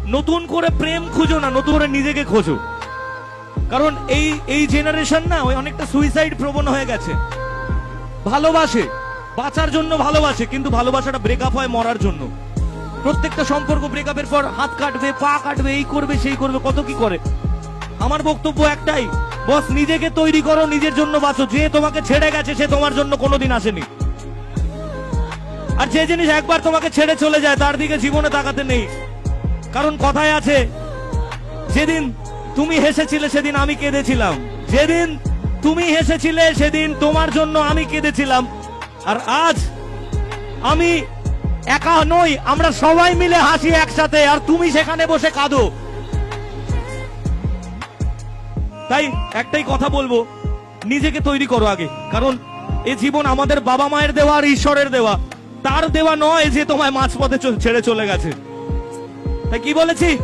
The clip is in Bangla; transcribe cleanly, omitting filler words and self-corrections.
নতুন করে প্রেম খুঁজো না, নতুন করে নিজেকে খোঁজো। কারণ এই জেনারেশন না ওই অনেকটা সুইসাইড প্রবণ হয়ে গেছে। ভালোবাসে, বাঁচার জন্য ভালোবাসে, কিন্তু ভালোবাসাটা ব্রেকআপ হয় মরার জন্য। প্রত্যেকটা সম্পর্ক ব্রেকআপের পর হাত কাটবে, পা কাটবে, এই করবে সেই করবে, কত কি করে। আমার বক্তব্য একটাই, বস নিজেকে তৈরি করো, নিজের জন্য বাঁচো। যে তোমাকে ছেড়ে গেছে সে তোমার জন্য কোনোদিন আসেনি। আর যে জিনিস একবার তোমাকে ছেড়ে চলে যায় তার দিকে জীবনে তাকাতে নেই। কারণ কথায় আছে, যেদিন তুমি হেসেছিলে সেদিন আমি কেঁদেছিলাম, যেদিন তুমি হেসেছিলে সেদিন তোমার জন্য আমি কেঁদেছিলাম। আর আজ আমি একা নই, আমরা সবাই মিলে হাসি একসাথে, আর তুমি সেখানে বসে কাঁদো। তাই একটাই কথা বলবো, নিজেকে তৈরি করো আগে। কারণ এ জীবন আমাদের বাবা মায়ের দেওয়া আর ঈশ্বরের দেওয়া, তার দেওয়া নয় যে তোমায় মাঝপথে ছেড়ে চলে গেছে। তাই কি বলেছি?